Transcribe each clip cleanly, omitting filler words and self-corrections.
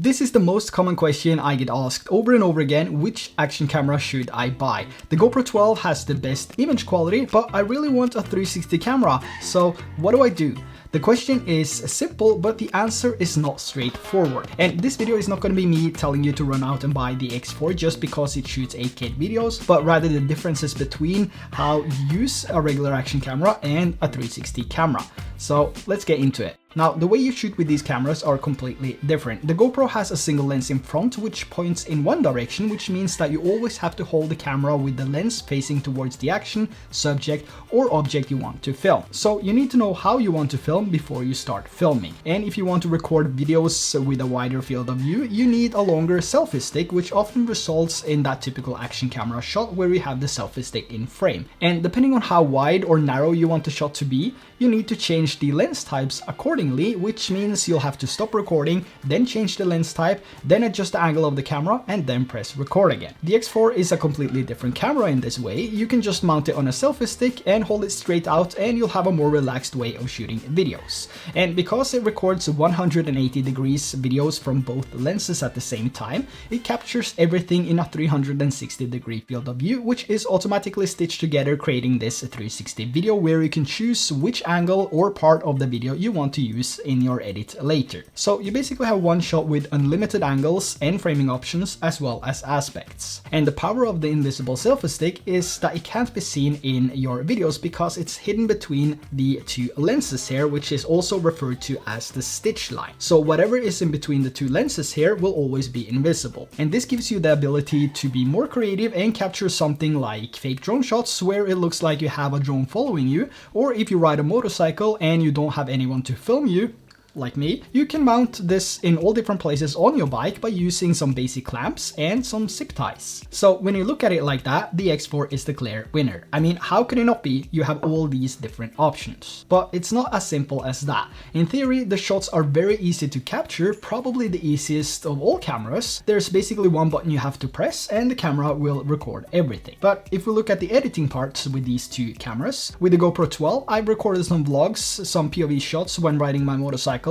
This is the most common question I get asked over and over again: which action camera should I buy? The GoPro 12 has the best image quality, but I really want a 360 camera, so what do I do? The question is simple, but the answer is not straightforward. And this video is not going to be me telling you to run out and buy the X4 just because it shoots 8K videos, but rather the differences between how you use a regular action camera and a 360 camera. So let's get into it. Now, the way you shoot with these cameras are completely different. The GoPro has a single lens in front which points in one direction, which means that you always have to hold the camera with the lens facing towards the action, subject, or object you want to film. So you need to know how you want to film before you start filming. And if you want to record videos with a wider field of view, you need a longer selfie stick, which often results in that typical action camera shot where we have the selfie stick in frame. And depending on how wide or narrow you want the shot to be, you need to change the lens types accordingly, which means you'll have to stop recording, then change the lens type, then adjust the angle of the camera, and then press record again. The X4 is a completely different camera in this way. You can just mount it on a selfie stick and hold it straight out, and you'll have a more relaxed way of shooting videos. And because it records 180 degrees videos from both lenses at the same time, it captures everything in a 360 degree field of view, which is automatically stitched together, creating this 360 video where you can choose which angle or part of the video you want to use in your edit later. So you basically have one shot with unlimited angles and framing options as well as aspects. And the power of the invisible selfie stick is that it can't be seen in your videos because it's hidden between the two lenses here, which is also referred to as the stitch line. So whatever is in between the two lenses here will always be invisible. And this gives you the ability to be more creative and capture something like fake drone shots where it looks like you have a drone following you, or if you ride a motorcycle and you don't have anyone to film you, like me, you can mount this in all different places on your bike by using some basic clamps and some zip ties. So when you look at it like that, the X4 is the clear winner. I mean, how could it not be? You have all these different options. But it's not as simple as that. In theory, the shots are very easy to capture, probably the easiest of all cameras. There's basically one button you have to press and the camera will record everything. But if we look at the editing parts with these two cameras, with the GoPro 12, I've recorded some vlogs, some POV shots when riding my motorcycle.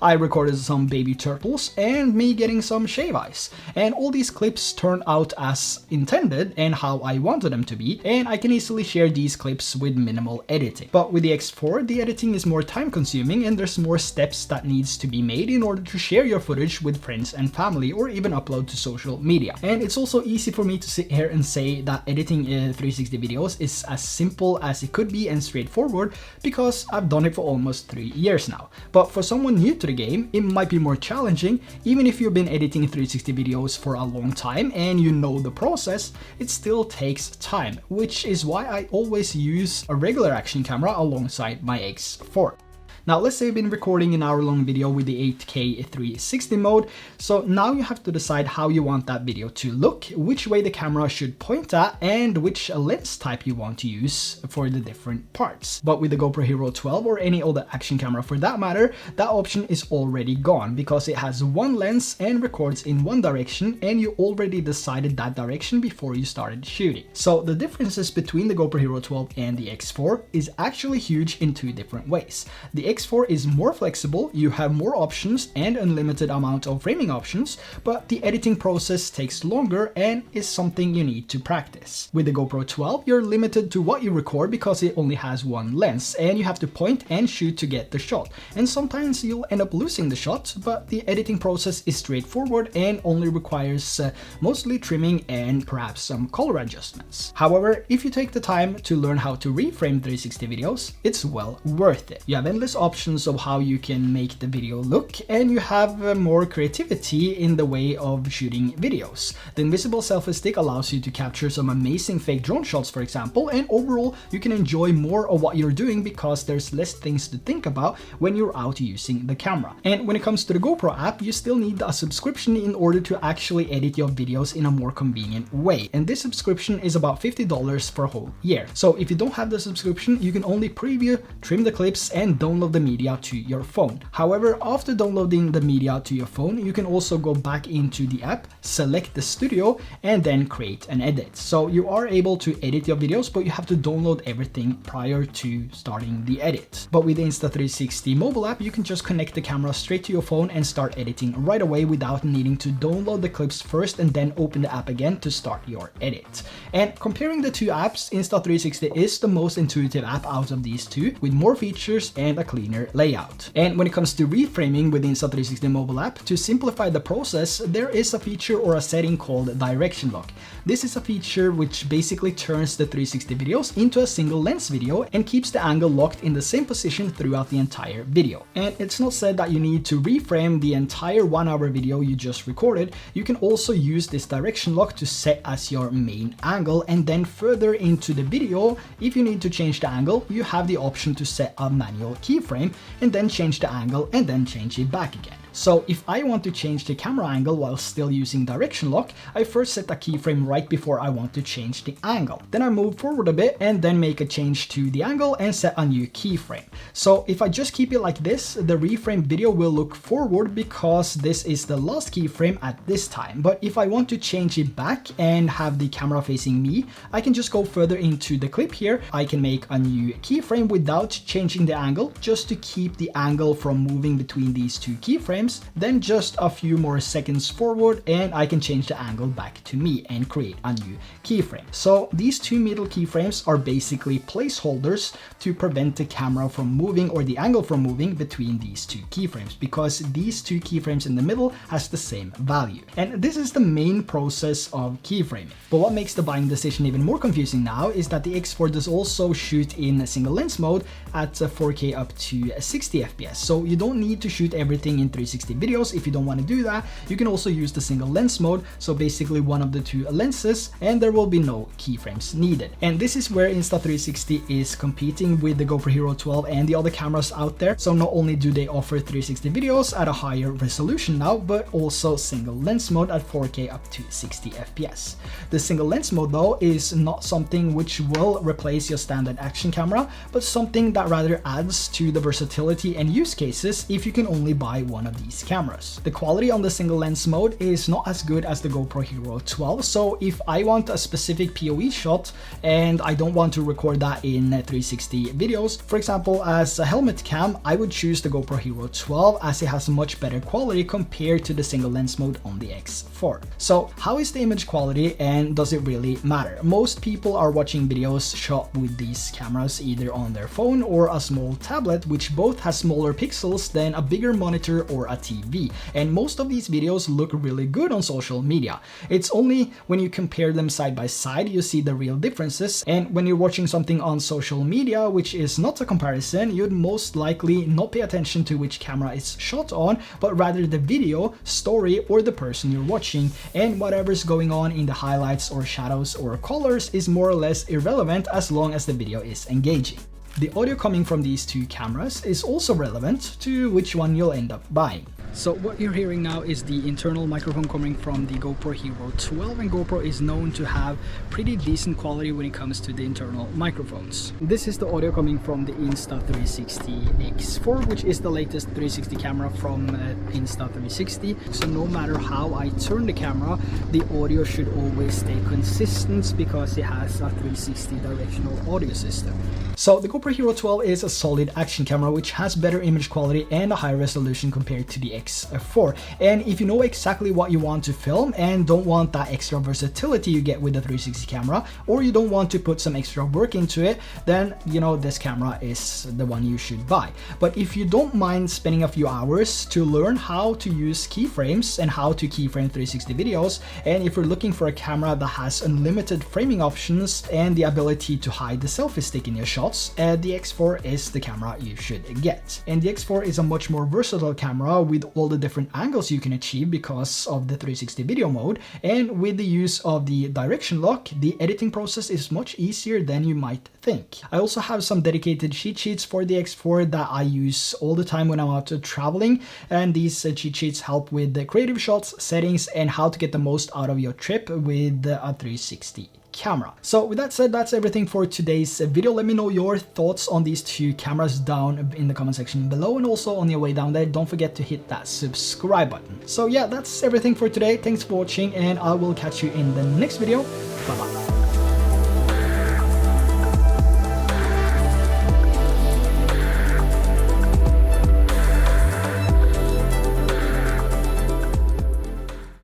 I recorded some baby turtles and me getting some shave ice. And all these clips turned out as intended and how I wanted them to be, and I can easily share these clips with minimal editing. But with the X4, the editing is more time consuming and there's more steps that needs to be made in order to share your footage with friends and family or even upload to social media. And it's also easy for me to sit here and say that editing 360 videos is as simple as it could be and straightforward because I've done it for almost 3 years now. But for someone new to the game, it might be more challenging. Even if you've been editing 360 videos for a long time and you know the process, it still takes time, which is why I always use a regular action camera alongside my X4. Now, let's say you've been recording an hour-long video with the 8K 360 mode, so now you have to decide how you want that video to look, which way the camera should point at, and which lens type you want to use for the different parts. But with the GoPro Hero 12 or any other action camera for that matter, that option is already gone because it has one lens and records in one direction, and you already decided that direction before you started shooting. So the differences between the GoPro Hero 12 and the X4 is actually huge in two different ways. The X4 is more flexible, you have more options and unlimited amount of framing options, but the editing process takes longer and is something you need to practice. With the GoPro 12, you're limited to what you record because it only has one lens and you have to point and shoot to get the shot. And sometimes you'll end up losing the shot, but the editing process is straightforward and only requires mostly trimming and perhaps some color adjustments. However, if you take the time to learn how to reframe 360 videos, it's well worth it. You have endless options of how you can make the video look, and you have more creativity in the way of shooting videos. The invisible selfie stick allows you to capture some amazing fake drone shots, for example, and overall you can enjoy more of what you're doing because there's less things to think about when you're out using the camera. And when it comes to the GoPro app, you still need a subscription in order to actually edit your videos in a more convenient way, and this subscription is about $50 for a whole year. So if you don't have the subscription, you can only preview, trim the clips, and download the media to your phone. However, after downloading the media to your phone, you can also go back into the app, select the studio, and then create an edit. So you are able to edit your videos, but you have to download everything prior to starting the edit. But with the Insta360 mobile app, you can just connect the camera straight to your phone and start editing right away without needing to download the clips first and then open the app again to start your edit. And comparing the two apps, Insta360 is the most intuitive app out of these two, with more features and a cleaner layout. And when it comes to reframing with the Insta360 mobile app, to simplify the process, there is a feature or a setting called direction lock. This is a feature which basically turns the 360 videos into a single lens video and keeps the angle locked in the same position throughout the entire video. And it's not said that you need to reframe the entire 1 hour video you just recorded. You can also use this direction lock to set as your main angle, and then further into the video, if you need to change the angle, you have the option to set a manual keyframe and then change the angle and then change it back again. So if I want to change the camera angle while still using direction lock, I first set a keyframe right before I want to change the angle. Then I move forward a bit and then make a change to the angle and set a new keyframe. So if I just keep it like this, the reframe video will look forward because this is the last keyframe at this time. But if I want to change it back and have the camera facing me, I can just go further into the clip here. I can make a new keyframe without changing the angle, just to keep the angle from moving between these two keyframes. Then just a few more seconds forward and I can change the angle back to me and create a new keyframe. So these two middle keyframes are basically placeholders to prevent the camera from moving or the angle from moving between these two keyframes, because these two keyframes in the middle has the same value. And this is the main process of keyframing. But what makes the buying decision even more confusing now is that the X4 does also shoot in single lens mode at 4K up to 60 FPS. So you don't need to shoot everything in 360 videos. If you don't want to do that, you can also use the single lens mode, so basically one of the two lenses, and there will be no keyframes needed. And this is where Insta360 is competing with the GoPro Hero 12 and the other cameras out there. So not only do they offer 360 videos at a higher resolution now, but also single lens mode at 4K up to 60 FPS. The single lens mode though is not something which will replace your standard action camera, but something that rather adds to the versatility and use cases if you can only buy one of these cameras. The quality on the single lens mode is not as good as the GoPro Hero 12, so if I want a specific POV shot and I don't want to record that in 360 videos, for example as a helmet cam, I would choose the GoPro Hero 12 as it has much better quality compared to the single lens mode on the X4. So how is the image quality and does it really matter? Most people are watching videos shot with these cameras either on their phone or a small tablet, which both has smaller pixels than a bigger monitor or a TV, and most of these videos look really good on social media. It's only when you compare them side by side you see the real differences, and when you're watching something on social media which is not a comparison, you'd most likely not pay attention to which camera it's shot on, but rather the video, story, or the person you're watching, and whatever's going on in the highlights or shadows or colors is more or less irrelevant as long as the video is engaging. The audio coming from these two cameras is also relevant to which one you'll end up buying. So what you're hearing now is the internal microphone coming from the GoPro Hero 12, and GoPro is known to have pretty decent quality when it comes to the internal microphones. This is the audio coming from the Insta360 X4, which is the latest 360 camera from Insta360. So no matter how I turn the camera, the audio should always stay consistent because it has a 360 directional audio system. So the GoPro Hero 12 is a solid action camera which has better image quality and a higher resolution compared to the X4. And if you know exactly what you want to film and don't want that extra versatility you get with the 360 camera, or you don't want to put some extra work into it, then you know this camera is the one you should buy. But if you don't mind spending a few hours to learn how to use keyframes and how to keyframe 360 videos, and if you're looking for a camera that has unlimited framing options and the ability to hide the selfie stick in your shots, the X4 is the camera you should get. And the X4 is a much more versatile camera with all the different angles you can achieve because of the 360 video mode, and with the use of the direction lock, the editing process is much easier than you might think. I also have some dedicated cheat sheets for the X4 that I use all the time when I'm out traveling, and these cheat sheets help with the creative shots, settings, and how to get the most out of your trip with a 360 camera. So with that said, that's everything for today's video. Let me know your thoughts on these two cameras down in the comment section below, and also on your way down there, don't forget to hit that subscribe button. So yeah, that's everything for today. Thanks for watching, and I will catch you in the next video. Bye bye.